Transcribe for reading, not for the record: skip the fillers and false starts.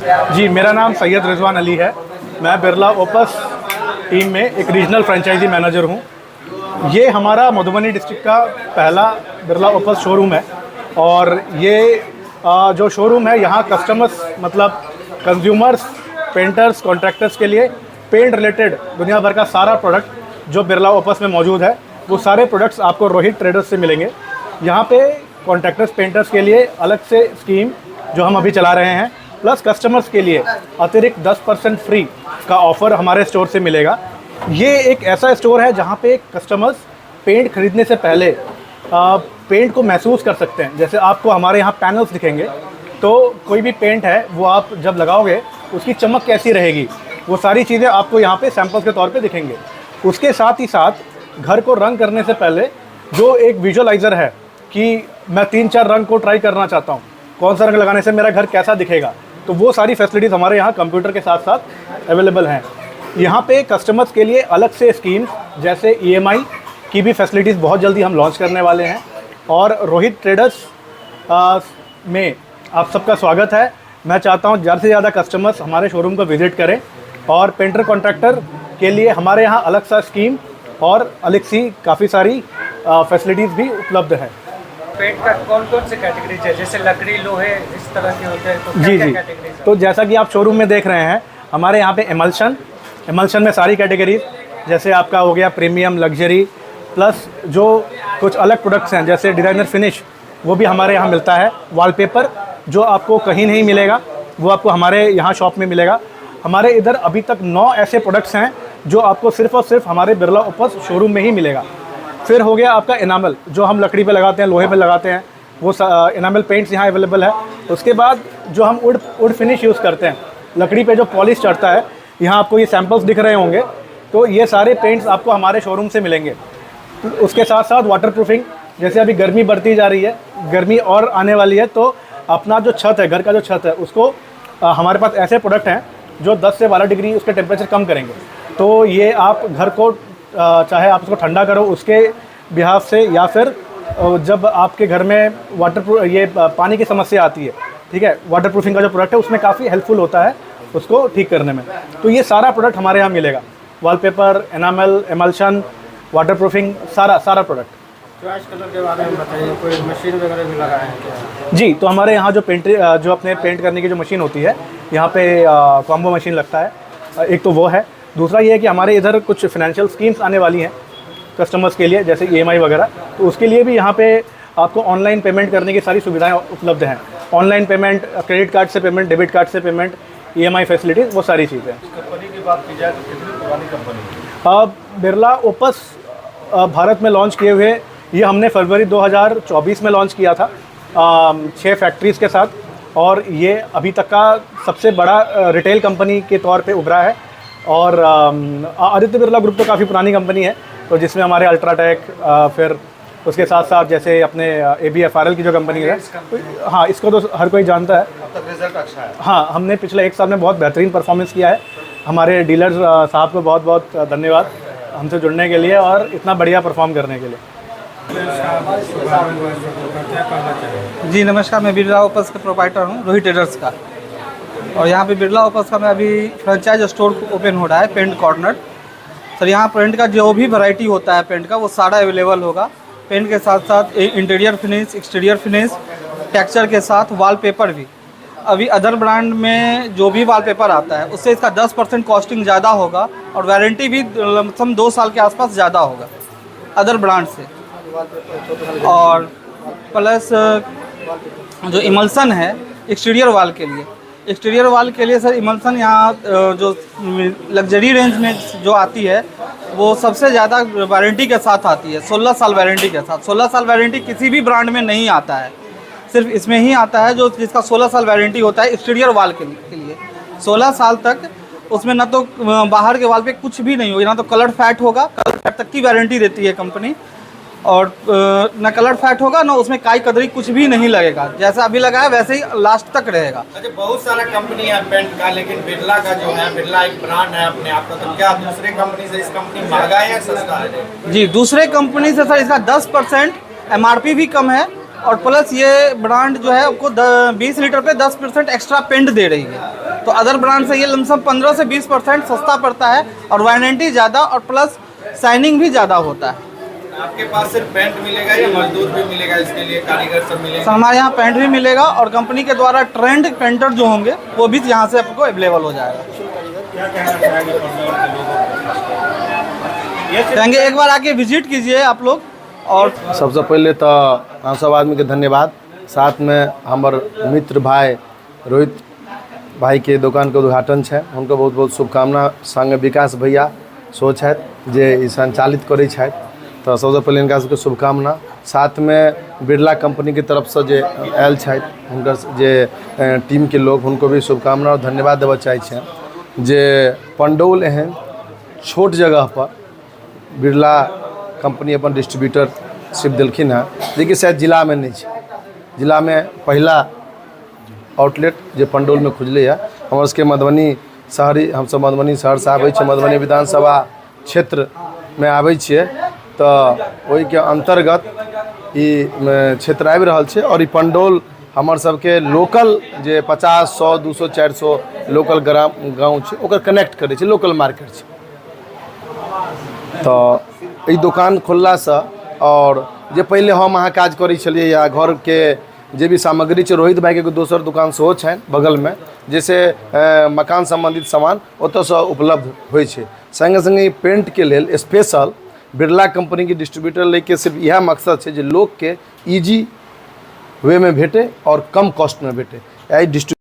जी, मेरा नाम सैयद रिजवान अली है। मैं बिरला ओपस टीम में एक रीजनल फ्रेंचाइजी मैनेजर हूँ। ये हमारा मधुबनी डिस्ट्रिक्ट का पहला बिरला ओपस शोरूम है और ये जो शोरूम है यहाँ कस्टमर्स मतलब कंज्यूमर्स, पेंटर्स, कॉन्ट्रैक्टर्स के लिए पेंट रिलेटेड दुनिया भर का सारा प्रोडक्ट जो बिरला ओपस में मौजूद है वो सारे प्रोडक्ट्स आपको रोहित ट्रेडर्स से मिलेंगे। यहाँ पे कॉन्ट्रैक्टर्स, पेंटर्स के लिए अलग से स्कीम जो हम अभी चला रहे हैं, प्लस कस्टमर्स के लिए अतिरिक्त 10% फ्री का ऑफ़र हमारे स्टोर से मिलेगा। ये एक ऐसा स्टोर है जहाँ पे कस्टमर्स पेंट खरीदने से पहले पेंट को महसूस कर सकते हैं। जैसे आपको हमारे यहाँ पैनल्स दिखेंगे तो कोई भी पेंट है वो आप जब लगाओगे उसकी चमक कैसी रहेगी, वो सारी चीज़ें आपको यहाँ पे सैंपल्स के तौर पे दिखेंगे। उसके साथ ही साथ घर को रंग करने से पहले जो एक विजुअलाइज़र है कि मैं 3-4 रंग को ट्राई करना चाहता हूँ, कौन सा रंग लगाने से मेरा घर कैसा दिखेगा, तो वो सारी फैसिलिटीज़ हमारे यहाँ कंप्यूटर के साथ साथ अवेलेबल हैं। यहाँ पे कस्टमर्स के लिए अलग से स्कीम्स जैसे EMI की भी फैसिलिटीज़ बहुत जल्दी हम लॉन्च करने वाले हैं। और रोहित ट्रेडर्स में आप सबका स्वागत है। मैं चाहता हूँ ज़्यादा से ज़्यादा कस्टमर्स हमारे शोरूम को विज़िट करें और पेंटर कॉन्ट्रैक्टर के लिए हमारे यहाँ अलग सा स्कीम और अलग सी काफ़ी सारी फैसिलिटीज़ भी उपलब्ध है। पेंट का कौन कौन से कैटेगरीज है, जैसे लकड़ी, लोहे, इस तरह के होते हैं, तो जी क्या जी, कैटेगरीज है? तो जैसा कि आप शोरूम में देख रहे हैं हमारे यहाँ पे एमल्शन में सारी कैटेगरीज, जैसे आपका हो गया प्रीमियम, लग्जरी, प्लस जो कुछ अलग प्रोडक्ट्स हैं जैसे डिज़ाइनर फिनिश, वो भी हमारे यहाँ मिलता है। वॉलपेपर जो आपको कहीं नहीं मिलेगा वो आपको हमारे यहाँ शॉप में मिलेगा। हमारे इधर अभी तक 9 ऐसे प्रोडक्ट्स हैं जो आपको सिर्फ़ और सिर्फ हमारे बिरला ओपस शोरूम में ही मिलेगा। फिर हो गया आपका इनामल, जो हम लकड़ी पे लगाते हैं, लोहे पे लगाते हैं, वो इनामल पेंट्स यहाँ अवेलेबल है। उसके बाद जो हम वुड फिनिश यूज़ करते हैं, लकड़ी पे जो पॉलिश चढ़ता है, यहाँ आपको ये सैम्पल्स दिख रहे होंगे, तो ये सारे पेंट्स आपको हमारे शोरूम से मिलेंगे। उसके साथ साथ वाटर प्रूफिंग, जैसे अभी गर्मी बढ़ती जा रही है, गर्मी और आने वाली है, तो अपना जो छत है, घर का जो छत है, उसको हमारे पास ऐसे प्रोडक्ट हैं जो 10 से 12 डिग्री उसके टेम्परेचर कम करेंगे। तो ये आप घर को चाहे आप उसको ठंडा करो उसके बिहाफ से, या फिर जब आपके घर में पानी की समस्या आती है, ठीक है, वाटर प्रूफिंग का जो प्रोडक्ट है उसमें काफ़ी हेल्पफुल होता है उसको ठीक करने में। तो ये सारा प्रोडक्ट हमारे यहाँ मिलेगा, wallpaper, enamel, emulsion, water proofing, सारा प्रोडक्ट। चॉइस कलर के बारे में बताइए, कोई मशीन वगैरह भी लगाए हैं क्या? जी, तो हमारे यहाँ जो अपने पेंट करने की जो मशीन होती है, यहाँ पे कॉम्बो मशीन लगता है, एक तो वो है। दूसरा ये है कि हमारे इधर कुछ फाइनेंशियल स्कीम्स आने वाली हैं कस्टमर्स के लिए, जैसे EMI वगैरह, तो उसके लिए भी यहाँ पे आपको ऑनलाइन पेमेंट करने की सारी सुविधाएं उपलब्ध हैं। ऑनलाइन पेमेंट, क्रेडिट कार्ड से पेमेंट, डेबिट कार्ड से पेमेंट, EMI फैसिलिटीज़, वो सारी चीज़ें। कंपनी की बात की जाए तो कितनी पुरानी कंपनी है? बिरला ओपस भारत में लॉन्च किए हुए ये हमने फरवरी 2024 में लॉन्च किया था 6 फैक्ट्रीज़ के साथ, और ये अभी तक का सबसे बड़ा रिटेल कंपनी के तौर पे उभरा है। और आदित्य बिरला ग्रुप तो काफ़ी पुरानी कंपनी है, तो जिसमें हमारे अल्ट्राटेक, फिर उसके साथ साथ जैसे अपने ABFRL की जो कंपनी है, तो हाँ, इसको तो हर कोई जानता है। अब तक रिजल्ट अच्छा है। हाँ, हमने पिछले 1 साल में बहुत बेहतरीन परफॉर्मेंस किया है। हमारे डीलर्स साहब को बहुत बहुत धन्यवाद हमसे जुड़ने के लिए और इतना बढ़िया परफॉर्म करने के लिए। जी नमस्कार, मैं बिरला ओपस का प्रोप्राइटर हूँ, रोहित ट्रेडर्स का। और यहाँ पे बिरला ओपस का मैं अभी फ्रेंचाइज स्टोर ओपन हो रहा है, पेंट कॉर्नर। सर यहाँ पेंट का जो भी वैरायटी होता है पेंट का, वो सारा अवेलेबल होगा। पेंट के साथ साथ interior finish, exterior finish, texture के साथ वॉलपेपर भी। अभी अदर ब्रांड में जो भी वॉलपेपर आता है उससे इसका 10% कॉस्टिंग ज़्यादा होगा और वारंटी भी लमसम 2 साल के आसपास ज़्यादा होगा अदर ब्रांड से। और प्लस जो इमल्सन है एक्सटीरियर वाल के लिए, सर इमल्सन यहाँ जो लग्जरी रेंज में जो आती है वो सबसे ज़्यादा वारंटी के साथ आती है, 16 साल वारंटी के साथ। 16 साल वारंटी किसी भी ब्रांड में नहीं आता है, सिर्फ इसमें ही आता है जो जिसका 16 साल वारंटी होता है एक्सटीरियर वाल के लिए। 16 साल तक उसमें ना तो बाहर के वाल पे कुछ भी नहीं होगा, ना तो कलर फैट होगा, कलर फैट तक की वारंटी देती है कंपनी, और ना कलर फैट होगा, ना उसमें काई कदरी कुछ भी नहीं लगेगा। जैसा अभी लगा है वैसे ही लास्ट तक रहेगा। अच्छा, बहुत सारा कंपनी है पेंट का, लेकिन बिरला का जो है, बिरला एक ब्रांड है अपने आप का, तो क्या दूसरे कंपनी से इस कंपनी महंगा है या सस्ता है? जी, दूसरे कंपनी से सर इसका 10% MRP भी कम है, और प्लस ये ब्रांड जो है आपको 20 लीटर पे 10% एक्स्ट्रा पेंट दे रही है। तो अदर ब्रांड से ये लमसम 15 से 20% सस्ता पड़ता है और वारंटी ज़्यादा और प्लस शाइनिंग भी ज़्यादा होता है। आपके पास सिर्फ पेंट मिलेगा या मजदूर भी मिलेगा, इसके लिए कारीगर सब मिलेगा? सर हमारे यहाँ पेंट भी मिलेगा और कंपनी के द्वारा ट्रेंड पेंटर जो होंगे वो भी यहाँ से आपको अवेलेबल हो जाएगा। कहेंगे एक बार आके विजिट कीजिए आप लोग। और सबसे पहले तो हम सब आदमी के धन्यवाद, साथ में हमार मित्र भाई रोहित भाई के दुकान के उद्घाटन है, उनको बहुत बहुत शुभकामना। संग विकास भैया सोच है जे ई संचालित करे छथि, तो सबसे पहले इनका सबके शुभकामना। साथ में बिरला कंपनी की तरफ से जे आयल छथि हुनकर जे टीम के लोग, उनको भी शुभकामना और धन्यवाद देवा चाहे छे जे पंडौल एहन छोट जगह पर बिरला कंपनी अपन डिस्ट्रीब्यूटरशिप दिलखिन है, जेकि शायद जिला में नहीं है। जिला में पहला आउटलेट जो पंडौल में खुजले है। हमर सबके मधुबनी शहरी, हम सब मधुबनी शहर से आबै छियै, मधुबनी विधानसभा क्षेत्र में आबै छियै, तो वही के अंतर्गत ई क्षेत्र आबि रहल छै। और ई पंडौल हमर सबके लोकल जे 50, 100, 200, 400 लोकल गाँव छै ओकर कनेक्ट करै छै, लोकल मार्केट छै। तो ई दुकान खोलला से और जे पहले हम अहाँ काज करै छलियै या घर के जे भी सामग्री छै, रोहित भाई के दोसर दुकान सेहो छनि बगल में, जैसे मकान संबंधित सामान ओतऽ से उपलब्ध होइ छै। संगे संगे पेंट के लेल स्पेशल बिरला कंपनी के डिस्ट्रीब्यूटर लेके सिर्फ यह मकसद है जे लोग के इजी वे में भेटे और कम कॉस्ट में भेटे।